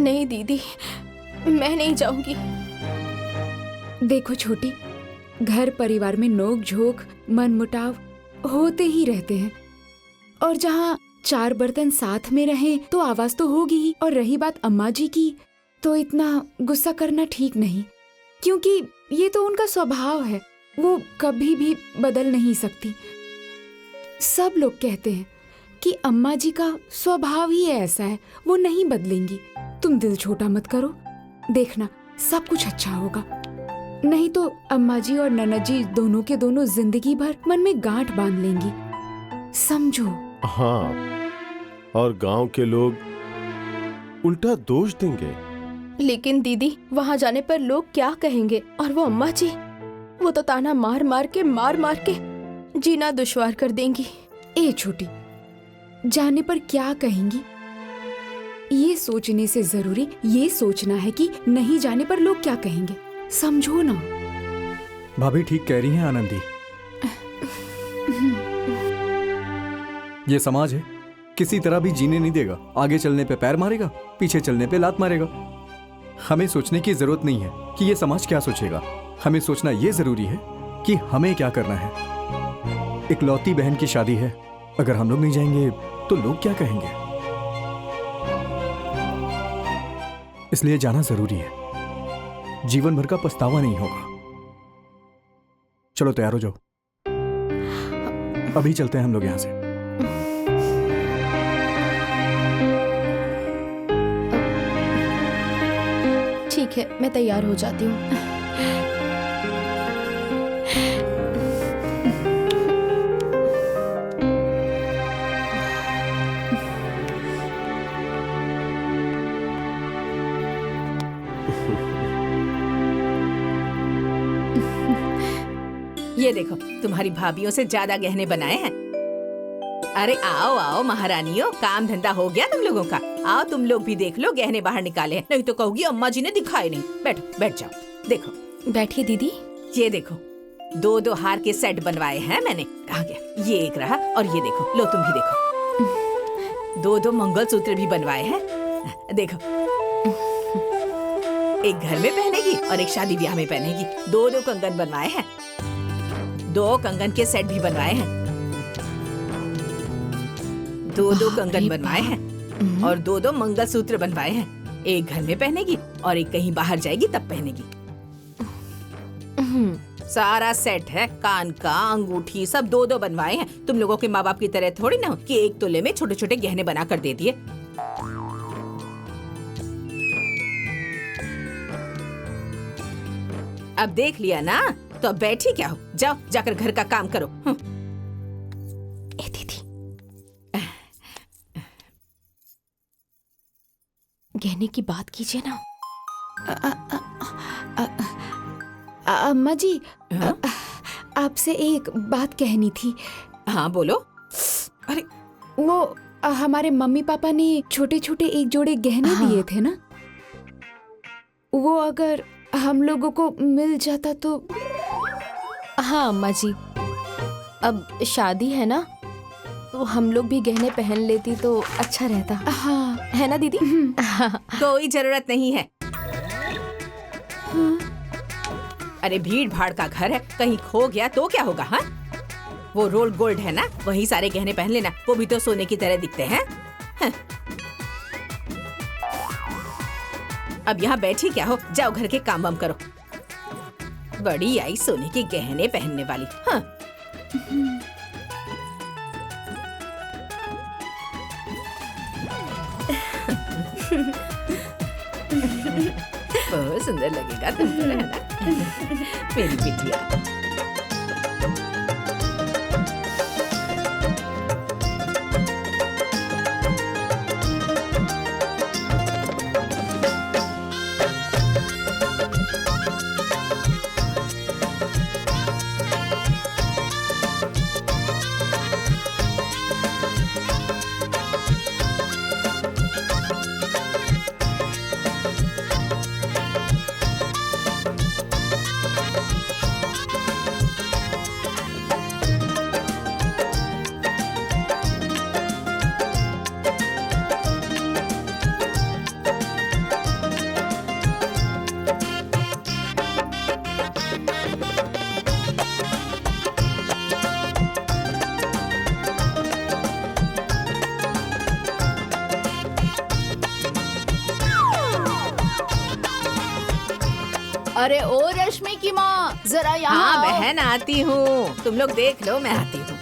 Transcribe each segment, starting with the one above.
नहीं दीदी, मैं नहीं जाऊंगी। देखो छोटी, घर परिवार में नोक झोंक मनमुटाव होते ही रहते हैं, और जहाँ 4 बर्तन साथ में रहें तो आवाज तो होगी ही। और रही बात अम्मा जी की, तो इतना गुस्सा करना ठीक नहीं, क्योंकि ये तो उनका स्वभाव है, वो कभी भी बदल नहीं सकती। सब लोग कहते हैं कि अम्मा जी का स्वभाव ही ऐसा है, वो नहीं बदलेंगी। तुम दिल छोटा मत करो, देखना सब कुछ अच्छा होगा। नहीं तो अम्मा जी और ननद जी दोनों के दोनों जिंदगी भर मन में गांठ बांध लेंगी, समझो। हाँ, और गांव के लोग उल्टा दोष देंगे। लेकिन दीदी, वहाँ जाने पर लोग क्या कहेंगे? और वो अम्मा जी, वो तो ताना मार मार के जीना दुश्वार कर देंगी। ए छोटी, जाने पर क्या कहेंगी ये सोचने से जरूरी ये सोचना है कि नहीं जाने पर लोग क्या कहेंगे, समझो ना। भाभी ठीक कह रही हैं आनंदी। ये समाज है, किसी तरह भी जीने नहीं देगा। आगे चलने पे पैर मारेगा, पीछे चलने पे लात मारेगा। हमें सोचने की जरूरत नहीं है कि ये समाज क्या सोचेगा। हमें सोचना ये जरूरी है कि हमें क्या करना है। इकलौती बहन की शादी है, अगर हम लोग नहीं जाएंगे तो लोग क्या कहेंगे? इसलिए जाना जरूरी है, जीवन भर का पछतावा नहीं होगा। चलो तैयार हो जाओ, अभी चलते हैं हम लोग यहां से। ठीक है, मैं तैयार हो जाती हूँ। ये देखो, तुम्हारी भाभीयों से ज्यादा गहने बनाए हैं। अरे आओ आओ महारानियों, काम धंधा हो गया तुम लोगों का। आओ तुम लोग भी देख लो, गहने बाहर निकाले हैं, नहीं तो कहोगी अम्मा जी ने दिखाए नहीं। बैठो, बैठ जाओ। देखो, बैठिए दीदी। ये देखो, 2-2 हार के सेट बनवाए हैं मैंने। आ गया, ये एक रहा, और ये देखो, लो तुम भी देखो, 2-2 मंगलसूत्र भी बनवाए हैं। देखो, एक घर में पहनेगी और एक शादी ब्याह में पहनेगी। 2-2 कंगन बनवाए हैं, 2 कंगन के सेट भी बनवाए हैं, 2-2 कंगन बनवाए हैं, और 2-2 मंगलसूत्र बनवाए हैं। एक घर में पहनेगी और एक कहीं बाहर जाएगी तब पहनेगी। सारा सेट है, कान का, अंगूठी, सब 2-2 बनवाए हैं। तुम लोगों के माँ बाप की तरह थोड़ी ना कि 1 तोले में छोटे छोटे गहने बना कर दे दिए। अब देख लिया ना, तो अब बैठी क्या हो? जाओ, जाकर घर का काम करो। ए दीदी, गहने की बात कीजिए ना। अम्मा जी, आपसे एक बात कहनी थी। हाँ बोलो। अरे वो हमारे मम्मी पापा ने छोटे छोटे एक जोड़े गहने दिए थे ना, वो अगर हम लोगों को मिल जाता तो। हाँ अम्मा जी, अब शादी है ना, तो हम लोग भी गहने पहन लेती तो अच्छा रहता। हाँ, है ना दीदी? कोई जरूरत नहीं है। अरे भीड़ भाड़ का घर है, कहीं खो गया तो क्या होगा? हाँ, वो रोल गोल्ड है ना, वही सारे गहने पहन लेना, वो भी तो सोने की तरह दिखते हैं। हाँ। अब यहाँ बैठी क्या हो? जाओ घर के काम वाम करो। बड़ी आई सोने के गहने पहनने वाली। हाँ। बहुत सुंदर लगेगा तुमको, है ना मेरी बिटिया। अरे ओ रश्मि की माँ, जरा यहाँ हाँ आओ। बहन आती हूँ, तुम लोग देख लो, मैं आती हूँ।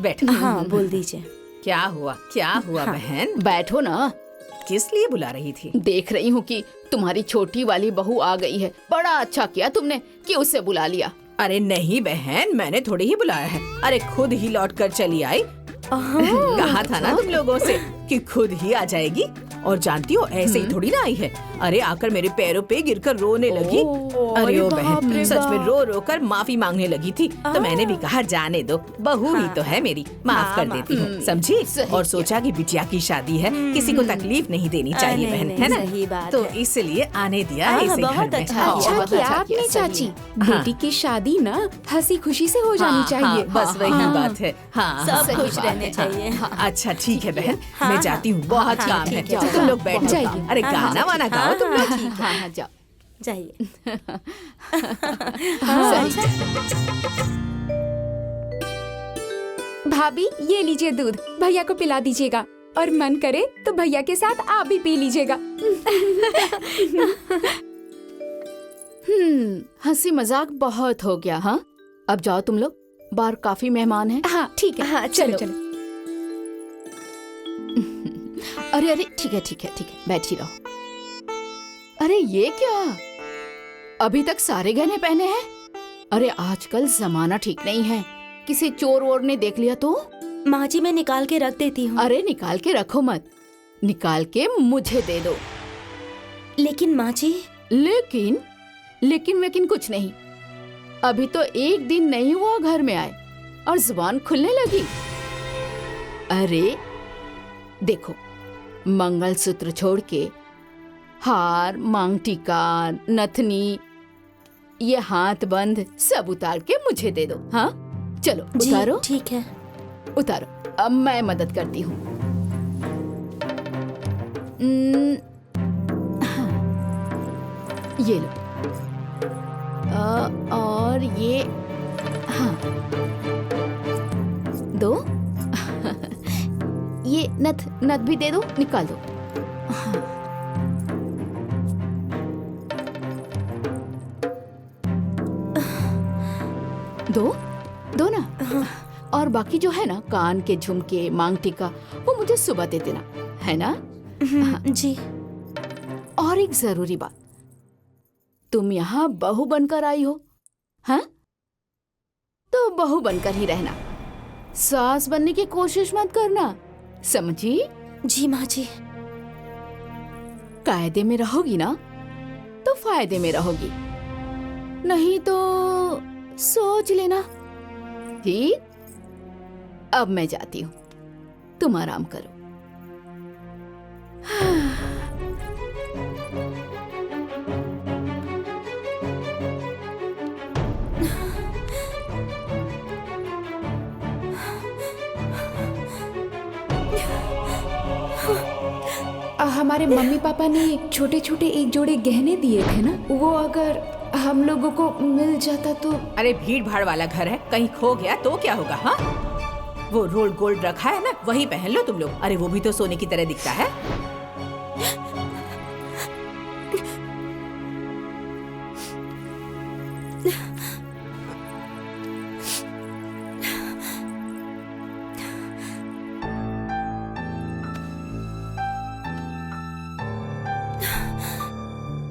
बैठो। हाँ बोल दीजिए। क्या हुआ बहन? बैठो ना। किस लिए बुला रही थी? देख रही हूँ कि तुम्हारी छोटी वाली बहू आ गई है। बड़ा अच्छा किया तुमने कि उसे बुला लिया। अरे नहीं बहन, मैंने थोड़ी ही बुलाया है। अरे खुद ही लौट कर चली आई। कहा था ना तुम लोगों से कि खुद ही आ जाएगी। और जानती हो ऐसे ही थोड़ी ना आई है। अरे आकर मेरे पैरों पे गिरकर रोने लगी। अरे ओ बहन, सच में रो रो कर माफी मांगने लगी थी। तो मैंने भी कहा जाने दो, बहू ही तो है मेरी, माफ कर देती हूँ, समझी? और सोचा कि बिटिया की शादी है, किसी को तकलीफ नहीं देनी चाहिए बहन, है ना? सही बात तो है। इसलिए आने दिया हाँ, इसे घर बहुत में। अच्छा अच्छा बहुत किया अच्छा आपने किया, सही चाची। है। बेटी की शादी ना हंसी खुशी से हो जानी चाहिए। बस वही बात है। हाँ सब सही खुश बात रहने है। चाहिए। अच्छा ठीक है बहन, हाँ, मैं जाती हूँ, बहुत हाँ, काम ठीक है। है, तुम लोग बैठ जाइए। जाओ। अरे गाना वाना गाओ तुम लोग। हाँ हाँ जाओ। जाइए। भाभी ये लीजिए दूध, भैया को पिला दीजिएगा और मन करे तो भैया के साथ आप भी पी लीजिएगा। हंसी मजाक बहुत हो गया। हाँ अब जाओ तुम लोग, बाहर काफी मेहमान हैं। हाँ ठीक है। हाँ, चलो चलो। चलो। अरे अरे ठीक है बैठी रहो। अरे ये क्या, अभी तक सारे गहने पहने हैं? अरे आजकल जमाना ठीक नहीं है, किसी चोर वोर ने देख लिया तो? माँ जी मैं निकाल के रख देती हूँ। अरे निकाल के रखो मत, निकाल के मुझे दे दो। लेकिन माँ जी। लेकिन कुछ नहीं। अभी तो एक दिन नहीं हुआ घर में आए और जुबान खुलने लगी। अरे देखो, मंगलसूत्र छोड़ के हार, मांग टीका, नथनी, ये हाथ बंद सब उतार के मुझे दे दो। हाँ चलो जी, उतारो ठीक है। उतारो। अब मैं मदद करती हूँ। हाँ, ये लो। और ये हाँ दो। ये नथ भी दे दो, निकाल दो। हाँ। दो ना। और बाकी जो है ना, कान के झुमके, मांग टीका, वो मुझे सुबह दे देना, है ना? जी। और एक जरूरी बात, तुम यहाँ बहू बनकर आई हो, हाँ? तो बहू बनकर ही रहना, सास बनने की कोशिश मत करना, समझी? जी माँ जी। कायदे में रहोगी ना तो फायदे में रहोगी, नहीं तो सोच लेना। ठीक, अब मैं जाती हूँ, तुम आराम करो। हमारे मम्मी पापा ने छोटे छोटे एक जोड़े गहने दिए थे ना, वो अगर हम लोगों को मिल जाता तो। अरे भीड़ भाड़ वाला घर है, कहीं खो गया तो क्या होगा? हाँ वो रोल्ड गोल्ड रखा है ना, वही पहन लो तुम लोग। अरे वो भी तो सोने की तरह दिखता है।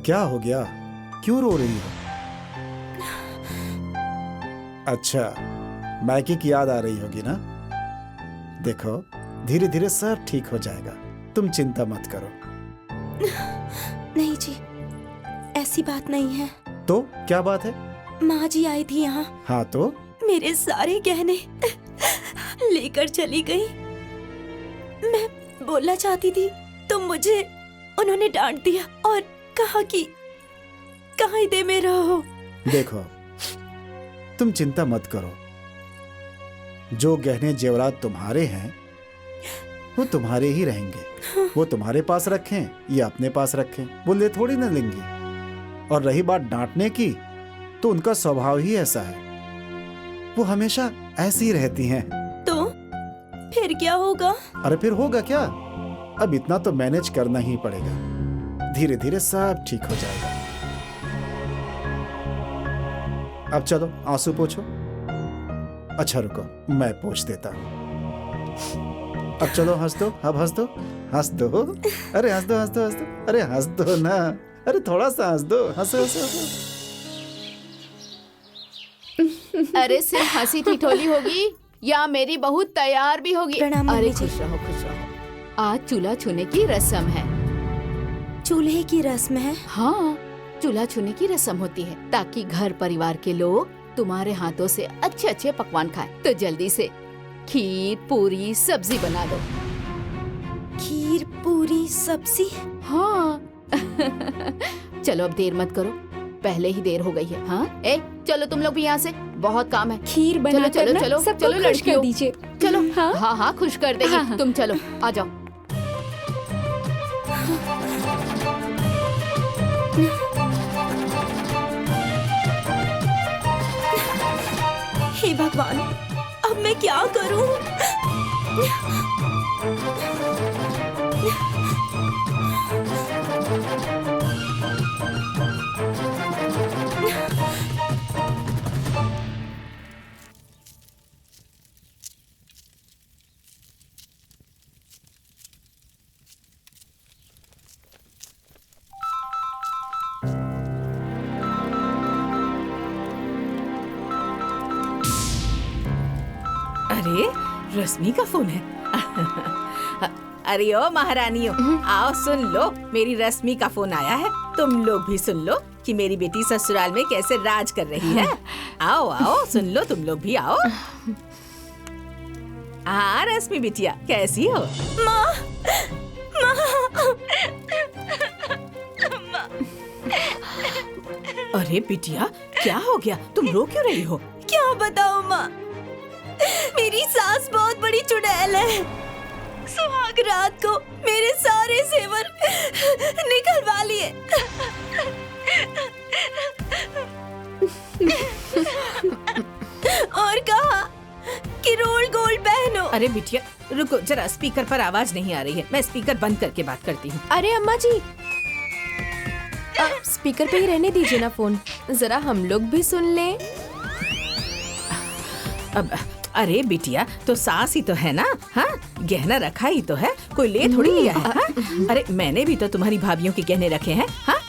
क्या हो गया, क्यों रो रही हो? अच्छा मायके की याद आ रही होगी ना। देखो धीरे धीरे सब ठीक हो जाएगा, तुम चिंता मत करो। नहीं जी, ऐसी बात नहीं है। तो क्या बात है? माँ जी आई थी यहाँ, हाँ तो? मेरे सारे गहने लेकर चली गई। मैं बोलना चाहती थी तो मुझे उन्होंने डांट दिया और कहा कि कहाँ दे में रहो। देखो तुम चिंता मत करो, जो गहने जेवरात तुम्हारे हैं वो तुम्हारे ही रहेंगे। वो तुम्हारे पास रखें या अपने पास रखें, वो ले थोड़ी ना लेंगी। और रही बात डांटने की, तो उनका स्वभाव ही ऐसा है, वो हमेशा ऐसी ही रहती हैं। तो फिर क्या होगा? अरे फिर होगा क्या, अब इतना तो मैनेज करना ही पड़ेगा, धीरे धीरे सब ठीक हो जाएगा। अब चलो आंसू पोंछो। अच्छा रुको, मैं पोंछ देता हूँ। अब चलो हंस दो, अब हंस दो, हंस दो। अरे हंस दो, हंस दो, हंस दो। अरे हंस दो ना, अरे थोड़ा सा हंस दो, हंसो हंसो हंसो। अरे सिर्फ हंसी ठिठोली होगी या मेरी बहू तैयार भी होगी? प्रणाम अरे मम्मी जी। खुश रहो, खुश रहो। आज चूल्हा छूने की रस्म है। चूल्हे की रस्म है? हाँ, चूल्हा छूने की रस्म होती है ताकि घर परिवार के लोग तुम्हारे हाथों से अच्छे अच्छे पकवान खाएं। तो जल्दी से खीर, पूरी, सब्जी बना दो। खीर, पूरी, सब्जी? हाँ। चलो अब देर मत करो, पहले ही देर हो गई है। हाँ, ए चलो तुम लोग भी यहाँ से, बहुत काम है। खीर चलो बना चलो चलो सबको चलो खुश कर लड़कियों, दीजिए। चलो। हाँ? हाँ हाँ खुश कर देगी। हाँ, हाँ। तुम चलो, आ जाओ। हे भगवान, अब मैं क्या करूं? अरे रश्मि का फोन है। अरे ओ महारानियों, आओ सुन लो, मेरी रश्मि का फोन आया है। तुम लोग भी सुन लो कि मेरी बेटी ससुराल में कैसे राज कर रही है। आओ आओ सुन लो, तुम लोग भी आओ। हाँ रश्मि बिटिया, कैसी हो? अरे बिटिया, क्या हो गया? तुम रो क्यों रही हो? क्या बताऊं माँ, मेरी सास बहुत बड़ी चुड़ैल है। सुहाग रात को मेरे सारे जेवर निकलवा लिए। और कहा कि रोल गोल्ड पहनो। अरे बिटिया रुको जरा, स्पीकर पर आवाज नहीं आ रही है, मैं स्पीकर बंद करके बात करती हूँ। अरे अम्मा जी, स्पीकर पे ही रहने दीजिए ना फोन, जरा हम लोग भी सुन लें। अब अरे बिटिया, तो सास ही तो है ना। हाँ, गहना रखा ही तो है, कोई ले थोड़ी लिया है। हाँ? अरे मैंने भी तो तुम्हारी भाभीियों के गहने रखे हैं। हाँ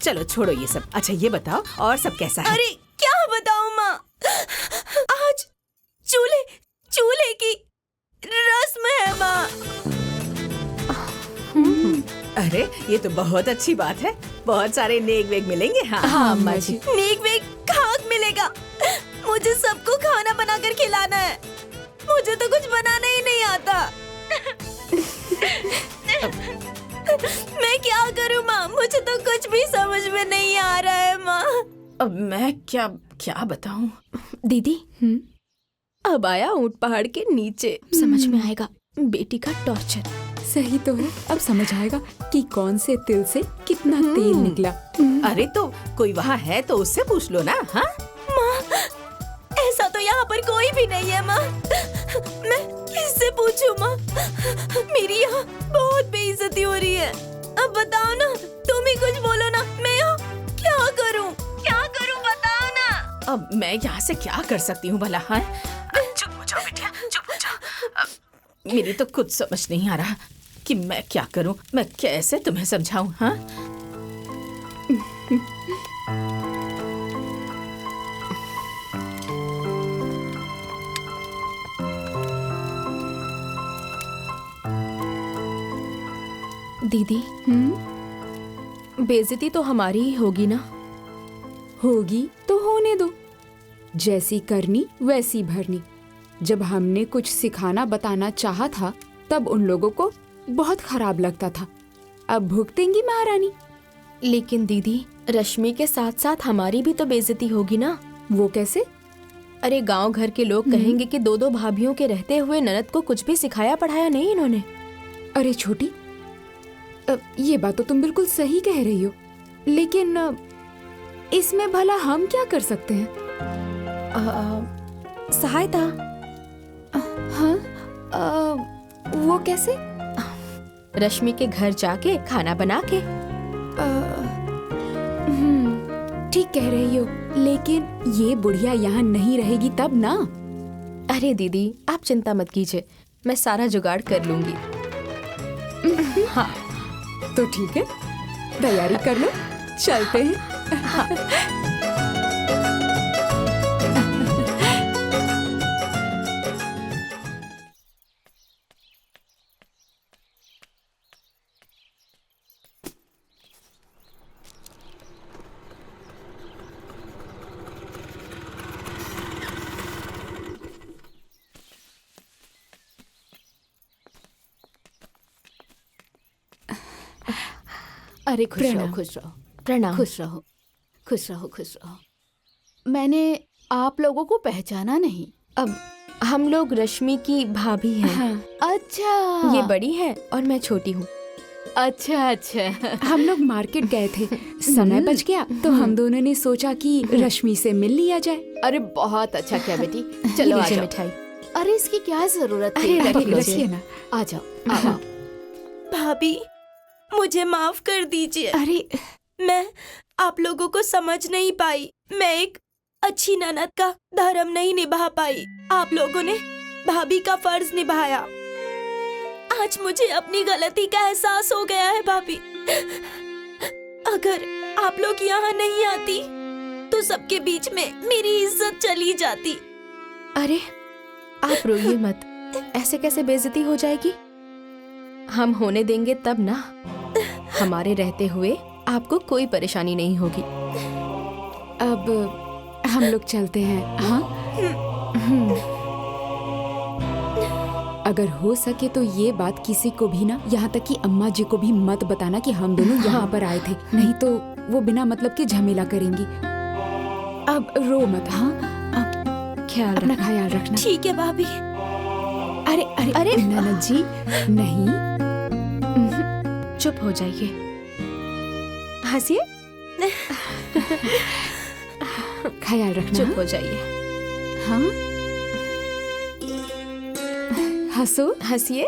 चलो छोड़ो ये सब। अच्छा ये बताओ और सब कैसा है? अरे क्या बताऊं माँ, आज चूल्हे चूल्हे की रस्म है माँ। अरे ये तो बहुत अच्छी बात है, बहुत सारे नेक वेग मिलेंगे। हाँ अम्मा जी। नेक वेग खाक मिलेगा। मुझे सबको खाना बनाकर खिलाना है, मुझे तो कुछ बनाना ही नहीं आता। मैं क्या करूं माँ, मुझे तो कुछ भी समझ में नहीं आ रहा है माँ। अब मैं क्या क्या बताऊं? दीदी, अब आया ऊंट पहाड़ के नीचे, समझ में आएगा बेटी का टॉर्चर। सही तो है, अब समझ आएगा कि कौन से तिल से कितना तेल निकला। अरे तो कोई वहाँ है तो उससे पूछ लो ना। हाँ माँ, ऐसा तो यहाँ पर कोई भी नहीं है माँ। मैं किससे पूछूं माँ, मेरी यहाँ बहुत बेइज्जती हो रही है। अब बताओ ना, तुम ही कुछ बोलो ना, मैं यहाँ क्या करूँ बताओ ना। अब मैं यहाँ से क्या कर सकती हूँ भला? हाँ चुप हो जाओ बेटिया, चुप हो जाओ। अब मेरी तो कुछ समझ नहीं आ रहा कि मैं क्या करूँ, मैं कैसे तुम्हें समझाऊँ। हाँ दीदी, बेइज्जती तो हमारी ही होगी ना। होगी तो होने दो, जैसी करनी वैसी भरनी। जब हमने कुछ सिखाना बताना चाहा था तब उन लोगों को बहुत खराब लगता था। अब भुगतेंगी महारानी। लेकिन दीदी, रश्मि के साथ साथ हमारी भी तो बेइज्जती होगी ना। वो कैसे? अरे गांव घर के लोग कहेंगे कि दो दो भाभियों के रहते हुए ननद को कुछ भी सिखाया पढ़ाया नहीं इन्होंने। अरे छोटी, ये बात तो तुम बिल्कुल सही कह रही हो, लेकिन इसमें भला हम क्या कर सकते हैं? सहायता। हाँ, वो कैसे? रश्मि के घर जाके खाना बना के। ठीक कह रही हो, लेकिन ये बुढ़िया यहाँ नहीं रहेगी तब ना। अरे दीदी आप चिंता मत कीजिए, मैं सारा जुगाड़ कर लूंगी। हाँ तो ठीक है, तैयारी कर लो, चलते हैं। अरे खुश रहो, प्रणाम। खुश रहो, प्रणाम। खुश रहो, खुश रहो, खुश रहो। मैंने आप लोगों को पहचाना नहीं। अब हम लोग रश्मि की भाभी हैं। हाँ, अच्छा, ये बड़ी है और मैं छोटी हूँ। अच्छा अच्छा। हम लोग मार्केट गए थे, समय बच गया तो हम दोनों ने सोचा कि रश्मि से मिल लिया जाए। अरे बहुत अच्छा किया बेटी, चलो आ लीजिए जाओ। मिठाई। अरे इसकी क्या जरूरत थी? अरे, रख लो। रखिए ना। आ जाओ, आओ। भाभी मुझे माफ कर दीजिए। अरे मैं आप लोगों को समझ नहीं पाई। मैं एक अच्छी ननद का धर्म नहीं निभा पाई। आप लोगों ने भाभी का फर्ज निभाया। आज मुझे अपनी गलती का एहसास हो गया है भाभी। अगर आप लोग यहाँ नहीं आती तो सबके बीच में मेरी इज्जत चली जाती। अरे आप रोइए मत, ऐसे कैसे बेइज्जती हो जाएगी? हम होने देंगे तब ना। हमारे रहते हुए आपको कोई परेशानी नहीं होगी। अब हम लोग चलते हैं। हाँ, अगर हो सके तो ये बात किसी को भी ना, यहाँ तक कि अम्मा जी को भी मत बताना कि हम दोनों यहाँ पर आए थे, नहीं तो वो बिना मतलब के झमेला करेंगी। अब रो मत। हाँ, ख्याल अपना रखना। ख्याल रखना। ठीक है भाभी। अरे अरे अरे ननद जी, नहीं। चुप हो जाइए, हंसिए। ख्याल रखना। चुप हो जाइए, हाँ, हंसो। हंसिए।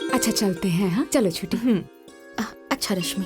अच्छा चलते हैं। हाँ चलो छुट्टी। अच्छा रश्मि,